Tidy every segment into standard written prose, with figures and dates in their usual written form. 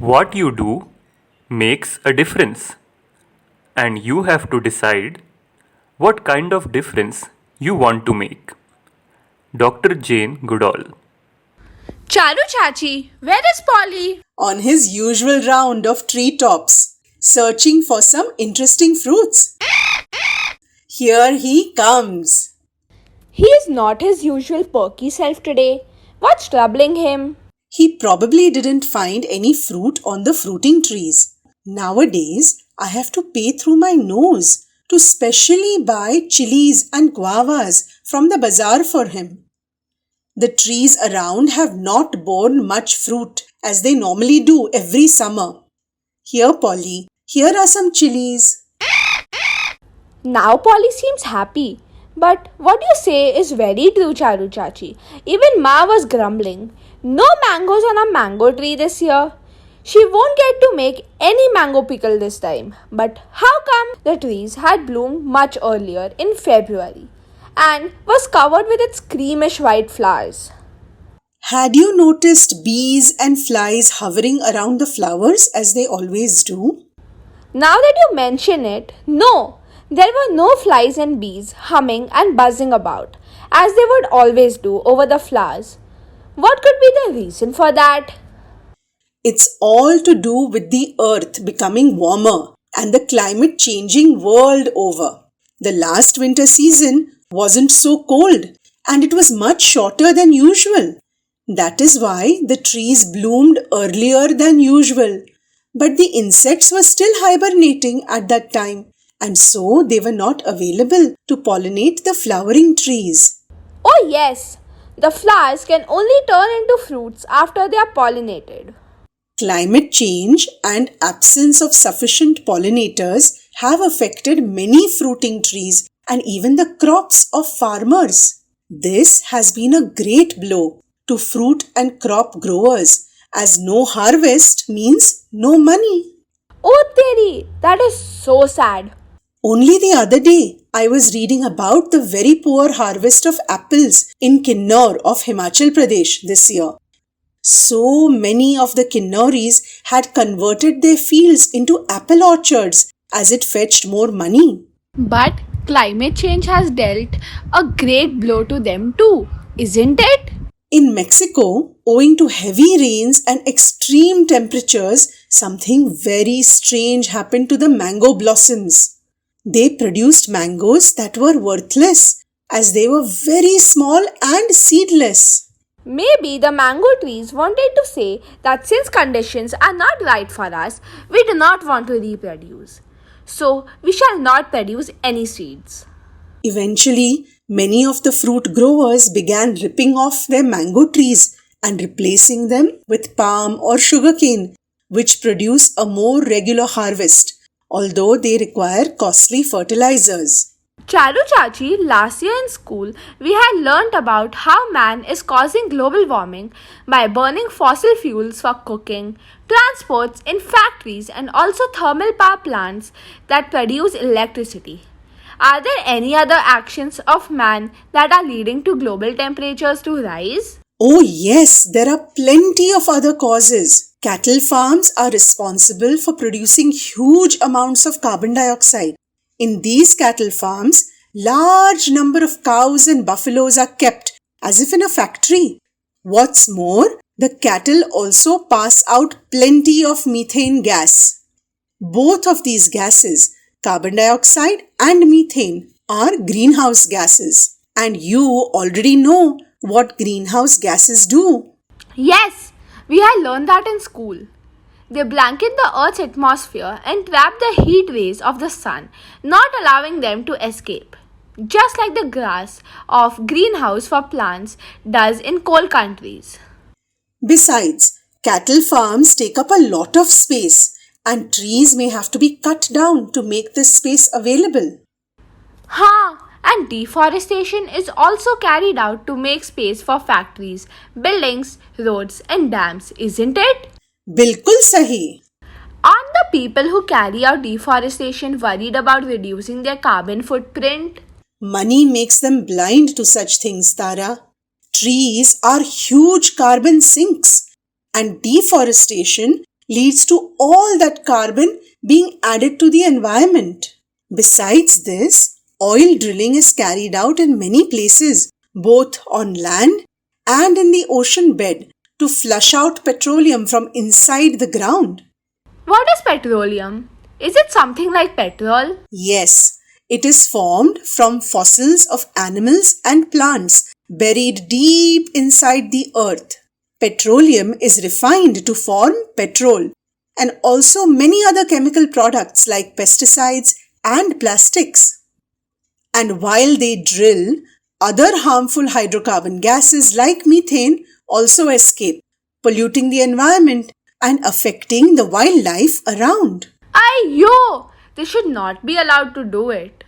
What you do makes a difference, and you have to decide what kind of difference you want to make. Dr. Jane Goodall. Charu Chachi, where is Polly? On his usual round of treetops, searching for some interesting fruits. Here he comes. He is not his usual perky self today. What's troubling him? He probably didn't find any fruit on the fruiting trees. Nowadays, I have to pay through my nose to specially buy chilies and guavas from the bazaar for him. The trees around have not borne much fruit as they normally do every summer. Here, Polly, here are some chilies. Now Polly seems happy. But what you say is very true, Charu Chachi. Even Ma was grumbling. No mangoes on a mango tree this year. She won't get to make any mango pickle this time. But how come the trees had bloomed much earlier in February and was covered with its creamish white flowers? Had you noticed bees and flies hovering around the flowers as they always do? Now that you mention it, no, there were no flies and bees humming and buzzing about, as they would always do over the flowers. What could be the reason for that? It's all to do with the earth becoming warmer and the climate changing world over. The last winter season wasn't so cold and it was much shorter than usual. That is why the trees bloomed earlier than usual. But the insects were still hibernating at that time, and so they were not available to pollinate the flowering trees. Oh yes, the flowers can only turn into fruits after they are pollinated. Climate change and absence of sufficient pollinators have affected many fruiting trees and even the crops of farmers. This has been a great blow to fruit and crop growers, as no harvest means no money. Oh Teri, that is so sad. Only the other day, I was reading about the very poor harvest of apples in Kinnaur of Himachal Pradesh this year. So many of the Kinnauris had converted their fields into apple orchards as it fetched more money. But climate change has dealt a great blow to them too, isn't it? In Mexico, owing to heavy rains and extreme temperatures, something very strange happened to the mango blossoms. They produced mangoes that were worthless as they were very small and seedless. Maybe the mango trees wanted to say that since conditions are not right for us, we do not want to reproduce. So we shall not produce any seeds. Eventually, many of the fruit growers began ripping off their mango trees and replacing them with palm or sugarcane, which produce a more regular harvest, although they require costly fertilizers. Charu Chachi, last year in school, we had learnt about how man is causing global warming by burning fossil fuels for cooking, transports in factories and also thermal power plants that produce electricity. Are there any other actions of man that are leading to global temperatures to rise? Oh yes, there are plenty of other causes. Cattle farms are responsible for producing huge amounts of carbon dioxide. In these cattle farms, large number of cows and buffaloes are kept as if in a factory. What's more, the cattle also pass out plenty of methane gas. Both of these gases, carbon dioxide and methane, are greenhouse gases. And you already know what greenhouse gases do. Yes, we had learned that in school. They blanket the Earth's atmosphere and trap the heat rays of the sun, not allowing them to escape. Just like the grass of greenhouse for plants does in cold countries. Besides, cattle farms take up a lot of space and trees may have to be cut down to make this space available. And deforestation is also carried out to make space for factories, buildings, roads and dams, isn't it? Bilkul sahi. Aren't the people who carry out deforestation worried about reducing their carbon footprint? Money makes them blind to such things, Tara. Trees are huge carbon sinks and deforestation leads to all that carbon being added to the environment. Besides this, oil drilling is carried out in many places, both on land and in the ocean bed, to flush out petroleum from inside the ground. What is petroleum? Is it something like petrol? Yes, it is formed from fossils of animals and plants buried deep inside the earth. Petroleum is refined to form petrol and also many other chemical products like pesticides and plastics. And while they drill, other harmful hydrocarbon gases like methane also escape, polluting the environment and affecting the wildlife around. Aiyo! They should not be allowed to do it.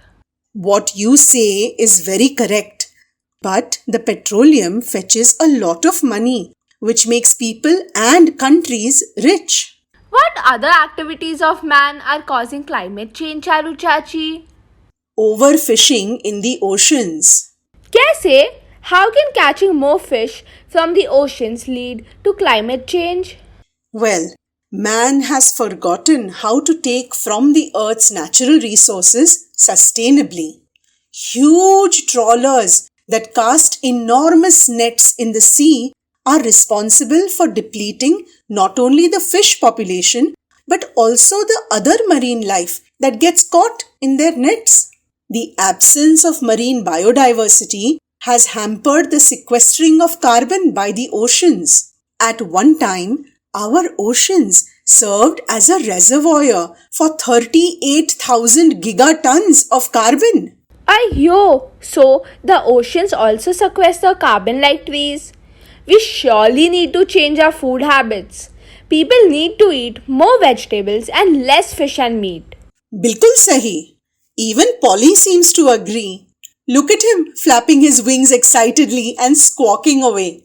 What you say is very correct, but the petroleum fetches a lot of money, which makes people and countries rich. What other activities of man are causing climate change, Charu Chachi? Overfishing in the oceans. Kaise? How can catching more fish from the oceans lead to climate change? Well, man has forgotten how to take from the earth's natural resources sustainably. Huge trawlers that cast enormous nets in the sea are responsible for depleting not only the fish population but also the other marine life that gets caught in their nets. The absence of marine biodiversity has hampered the sequestering of carbon by the oceans. At one time, our oceans served as a reservoir for 38,000 gigatons of carbon. Aiyo! So the oceans also sequester carbon like trees? We surely need to change our food habits. People need to eat more vegetables and less fish and meat. Bilkul sahi. Even Polly seems to agree. Look at him flapping his wings excitedly and squawking away.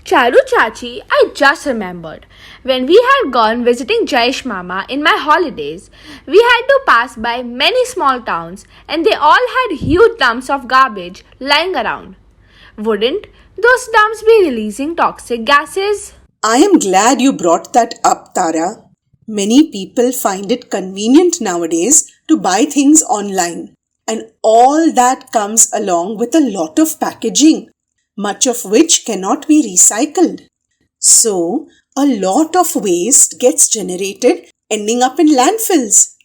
Charu Chachi, I just remembered. When we had gone visiting Jaish Mama in my holidays, we had to pass by many small towns and they all had huge dumps of garbage lying around. Wouldn't those dumps be releasing toxic gases? I am glad you brought that up, Tara. Many people find it convenient nowadays to buy things online, and all that comes along with a lot of packaging, much of which cannot be recycled. So, a lot of waste gets generated, ending up in landfills.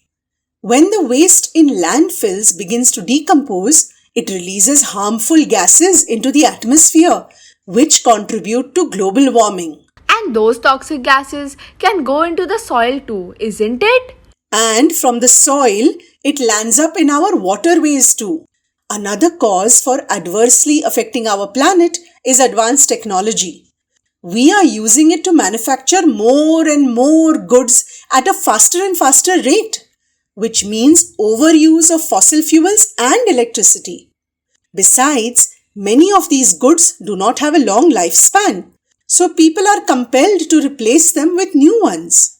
When the waste in landfills begins to decompose, it releases harmful gases into the atmosphere, which contribute to global warming. And those toxic gases can go into the soil too, isn't it? And from the soil, it lands up in our waterways too. Another cause for adversely affecting our planet is advanced technology. We are using it to manufacture more and more goods at a faster and faster rate, which means overuse of fossil fuels and electricity. Besides, many of these goods do not have a long lifespan, so people are compelled to replace them with new ones.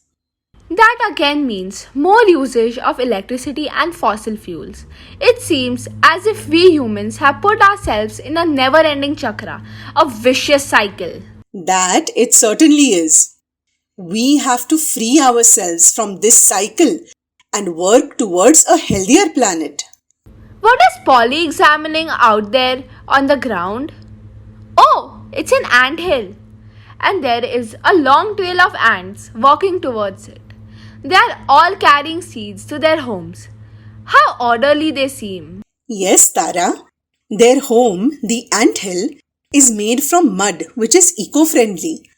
That again means more usage of electricity and fossil fuels. It seems as if we humans have put ourselves in a never-ending chakra, a vicious cycle. That it certainly is. We have to free ourselves from this cycle and work towards a healthier planet. What is Polly examining out there on the ground? Oh, it's an ant hill. And there is a long trail of ants walking towards it. They are all carrying seeds to their homes. How orderly they seem. Yes, Tara. Their home, the anthill, is made from mud, which is eco-friendly.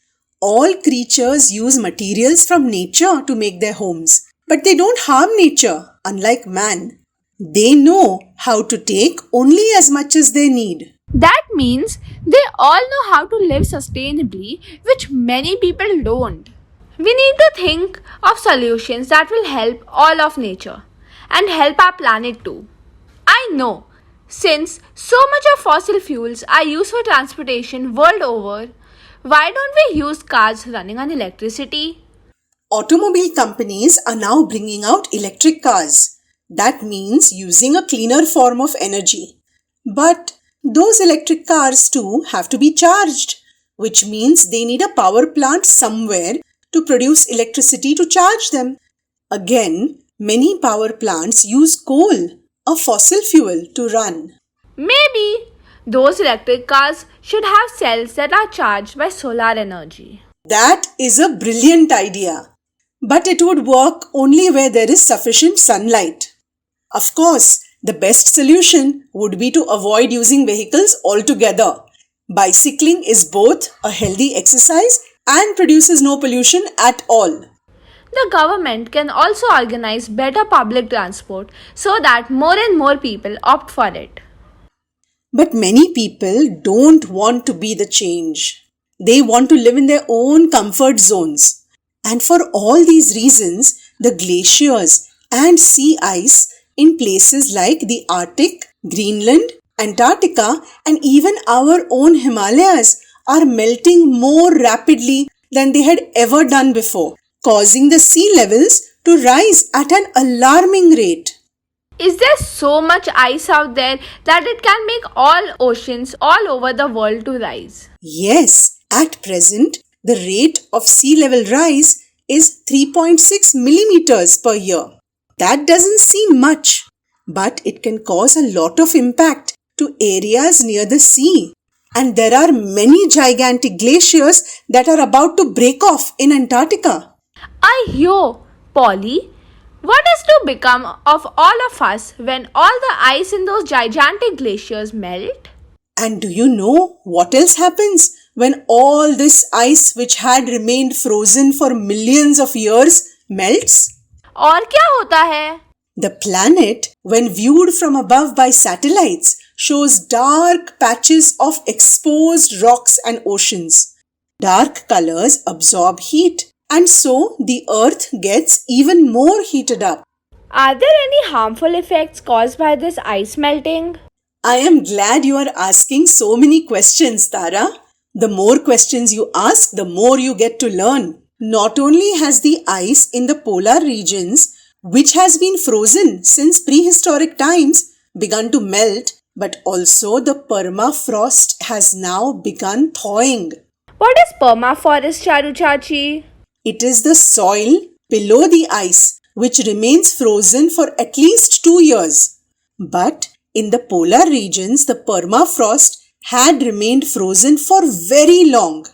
All creatures use materials from nature to make their homes, but they don't harm nature, unlike man. They know how to take only as much as they need. That means they all know how to live sustainably, which many people don't. We need to think of solutions that will help all of nature and help our planet too. I know, since so much of fossil fuels are used for transportation world over, why don't we use cars running on electricity? Automobile companies are now bringing out electric cars. That means using a cleaner form of energy. But those electric cars too have to be charged, which means they need a power plant somewhere to produce electricity to charge them. Again, many power plants use coal, a fossil fuel, to run. Maybe those electric cars should have cells that are charged by solar energy. That is a brilliant idea. But it would work only where there is sufficient sunlight. Of course, the best solution would be to avoid using vehicles altogether. Bicycling is both a healthy exercise and produces no pollution at all. The government can also organize better public transport so that more and more people opt for it. But many people don't want to be the change. They want to live in their own comfort zones. And for all these reasons, the glaciers and sea ice in places like the Arctic, Greenland, Antarctica, and even our own Himalayas are melting more rapidly than they had ever done before, causing the sea levels to rise at an alarming rate. Is there so much ice out there that it can make all oceans all over the world to rise? Yes, at present, the rate of sea level rise is 3.6 millimeters per year. That doesn't seem much, but it can cause a lot of impact to areas near the sea. And there are many gigantic glaciers that are about to break off in Antarctica. Yo, Polly, what is to become of all of us when all the ice in those gigantic glaciers melt? And do you know what else happens when all this ice which had remained frozen for millions of years melts? और क्या होता है? The planet, when viewed from above by satellites, shows dark patches of exposed rocks and oceans. Dark colors absorb heat, and so the earth gets even more heated up. Are there any harmful effects caused by this ice melting? I am glad you are asking so many questions, Tara. The more questions you ask, the more you get to learn. Not only has the ice in the polar regions, which has been frozen since prehistoric times, begun to melt, but also the permafrost has now begun thawing. What is permafrost, Charu Chachi? It is the soil below the ice which remains frozen for at least 2 years. But in the polar regions, the permafrost had remained frozen for very long.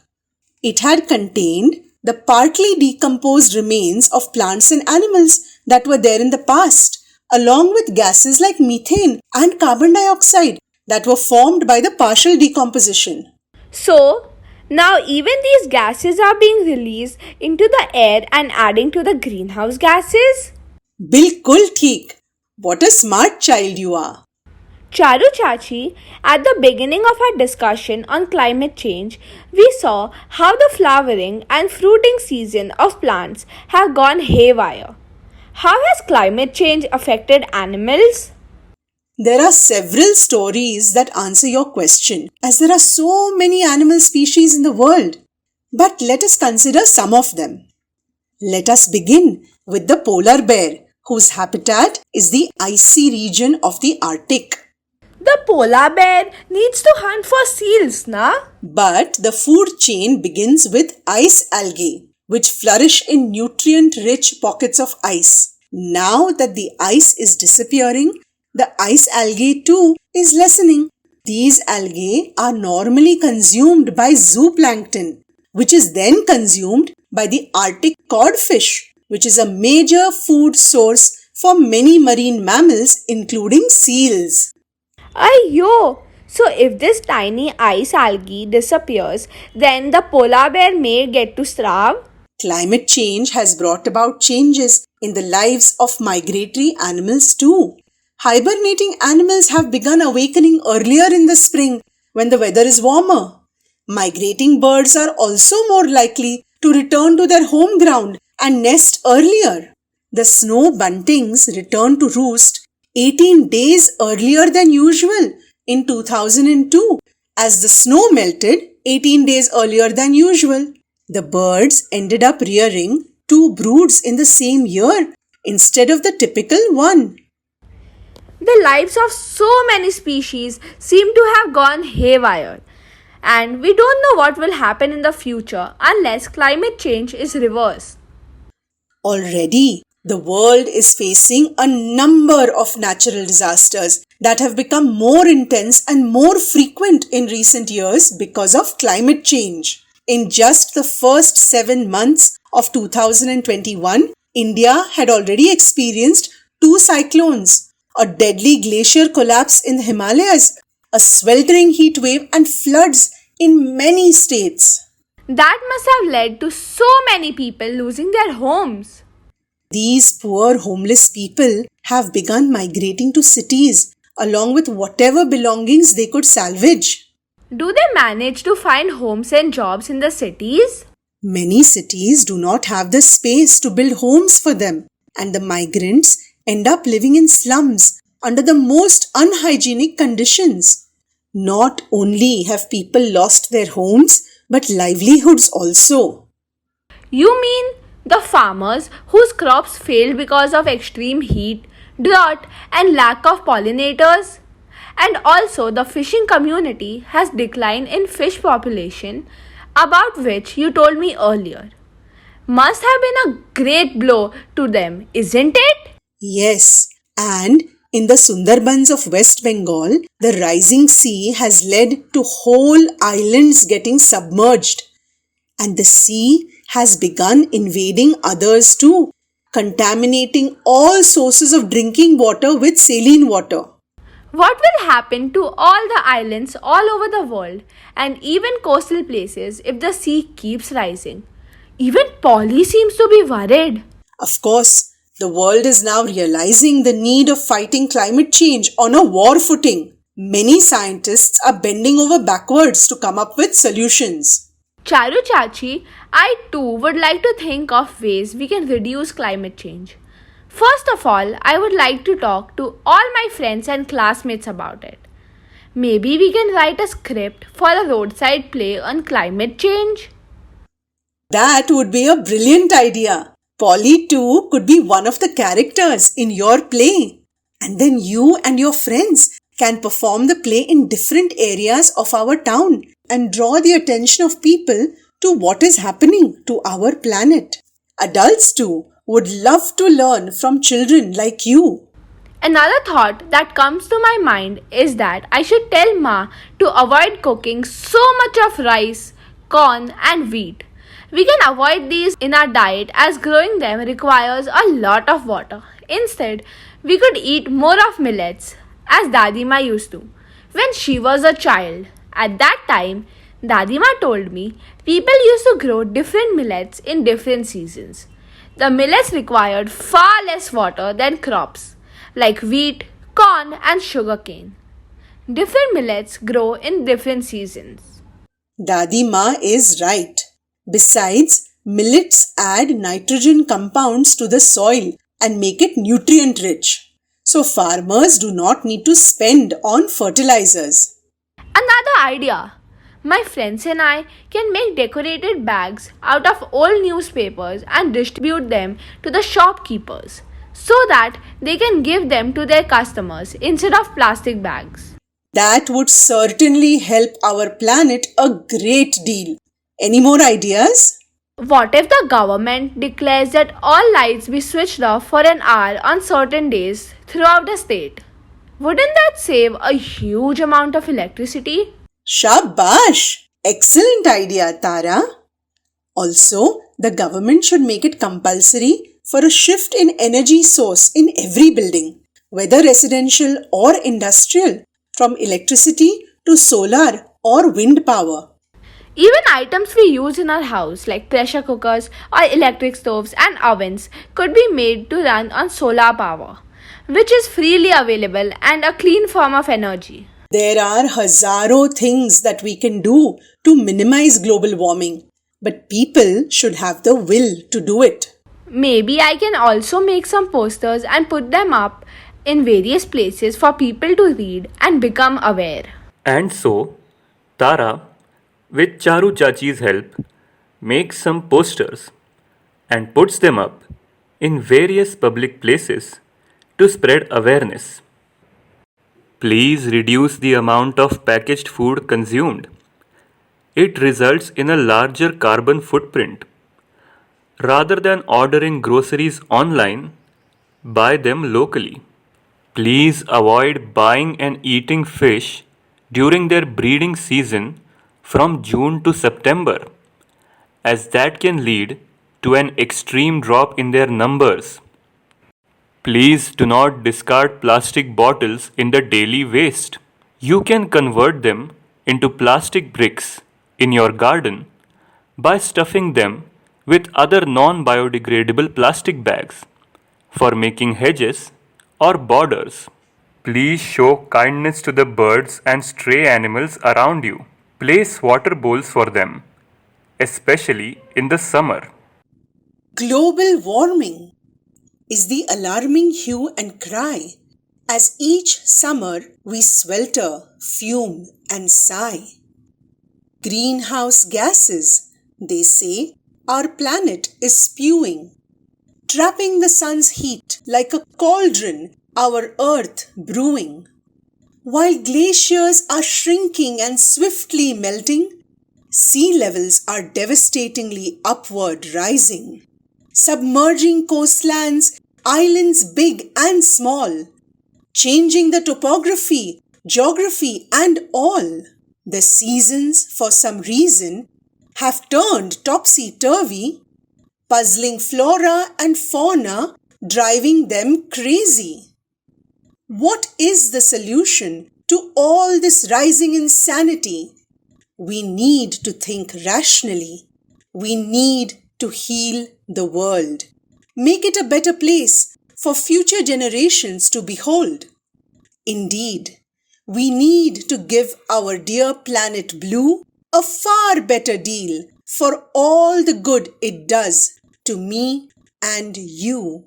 It had contained the partly decomposed remains of plants and animals that were there in the past, along with gases like methane and carbon dioxide that were formed by the partial decomposition. So, now even these gases are being released into the air and adding to the greenhouse gases? Bilkul theek. What a smart child you are. Charu Chachi, at the beginning of our discussion on climate change, we saw how the flowering and fruiting season of plants have gone haywire. How has climate change affected animals? There are several stories that answer your question, as there are so many animal species in the world. But let us consider some of them. Let us begin with the polar bear, whose habitat is the icy region of the Arctic. The polar bear needs to hunt for seals, na? But the food chain begins with ice algae, which flourish in nutrient-rich pockets of ice. Now that the ice is disappearing, the ice algae too is lessening. These algae are normally consumed by zooplankton, which is then consumed by the Arctic codfish, which is a major food source for many marine mammals, including seals. Yo! So if this tiny ice algae disappears, then the polar bear may get to starve? Climate change has brought about changes in the lives of migratory animals too. Hibernating animals have begun awakening earlier in the spring when the weather is warmer. Migrating birds are also more likely to return to their home ground and nest earlier. The snow buntings returned to roost 18 days earlier than usual in 2002 as the snow melted 18 days earlier than usual. The birds ended up rearing 2 broods in the same year instead of the typical one. The lives of so many species seem to have gone haywire. And we don't know what will happen in the future unless climate change is reversed. Already, the world is facing a number of natural disasters that have become more intense and more frequent in recent years because of climate change. In just the first 7 months of 2021, India had already experienced two cyclones, a deadly glacier collapse in the Himalayas, a sweltering heat wave, and floods in many states. That must have led to so many people losing their homes. These poor homeless people have begun migrating to cities along with whatever belongings they could salvage. Do they manage to find homes and jobs in the cities? Many cities do not have the space to build homes for them, and the migrants end up living in slums under the most unhygienic conditions. Not only have people lost their homes, but livelihoods also. You mean the farmers whose crops failed because of extreme heat, drought, and lack of pollinators? And also, the fishing community has declined in fish population, about which you told me earlier. Must have been a great blow to them, isn't it? Yes, and in the Sundarbans of West Bengal, the rising sea has led to whole islands getting submerged. And the sea has begun invading others too, contaminating all sources of drinking water with saline water. What will happen to all the islands all over the world and even coastal places if the sea keeps rising? Even Polly seems to be worried. Of course, the world is now realizing the need of fighting climate change on a war footing. Many scientists are bending over backwards to come up with solutions. Charu Chachi, I too would like to think of ways we can reduce climate change. First of all, I would like to talk to all my friends and classmates about it. Maybe we can write a script for a roadside play on climate change. That would be a brilliant idea. Polly too could be one of the characters in your play. And then you and your friends can perform the play in different areas of our town and draw the attention of people to what is happening to our planet. Adults too would love to learn from children like you. Another thought that comes to my mind is that I should tell Ma to avoid cooking so much of rice, corn, and wheat. We can avoid these in our diet as growing them requires a lot of water. Instead, we could eat more of millets as Dadima used to when she was a child. At that time, Dadima told me people used to grow different millets in different seasons. The millets required far less water than crops like wheat, corn, and sugarcane. Different millets grow in different seasons. Dadi Ma is right. Besides, millets add nitrogen compounds to the soil and make it nutrient rich. So farmers do not need to spend on fertilizers. Another idea. My friends and I can make decorated bags out of old newspapers and distribute them to the shopkeepers so that they can give them to their customers instead of plastic bags. That would certainly help our planet a great deal. Any more ideas? What if the government declares that all lights be switched off for an hour on certain days throughout the state? Wouldn't that save a huge amount of electricity? Shabash! Excellent idea, Tara. Also, the government should make it compulsory for a shift in energy source in every building, whether residential or industrial, from electricity to solar or wind power. Even items we use in our house like pressure cookers or electric stoves and ovens could be made to run on solar power, which is freely available and a clean form of energy. There are hazaro things that we can do to minimize global warming, but people should have the will to do it. Maybe I can also make some posters and put them up in various places for people to read and become aware. And so, Tara, with Charu Chachi's help, makes some posters and puts them up in various public places to spread awareness. Please reduce the amount of packaged food consumed. it results in a larger carbon footprint. Rather than ordering groceries online, buy them locally. Please avoid buying and eating fish during their breeding season from June to September, as that can lead to an extreme drop in their numbers. Please do not discard plastic bottles in the daily waste. You can convert them into plastic bricks in your garden by stuffing them with other non biodegradable plastic bags for making hedges or borders. Please show kindness to the birds and stray animals around you. Place water bowls for them, especially in the summer. Global warming is the alarming hue and cry as each summer we swelter, fume, and sigh. Greenhouse gases, they say, our planet is spewing, trapping the sun's heat like a cauldron, our earth brewing. While glaciers are shrinking and swiftly melting, sea levels are devastatingly upward rising, submerging coastlands, islands big and small, changing the topography, geography, and all. The seasons, for some reason, have turned topsy-turvy, puzzling flora and fauna, driving them crazy. What is the solution to all this rising insanity? We need to think rationally. We need to heal the world. Make it a better place for future generations to behold. Indeed, we need to give our dear planet Blue a far better deal for all the good it does to me and you.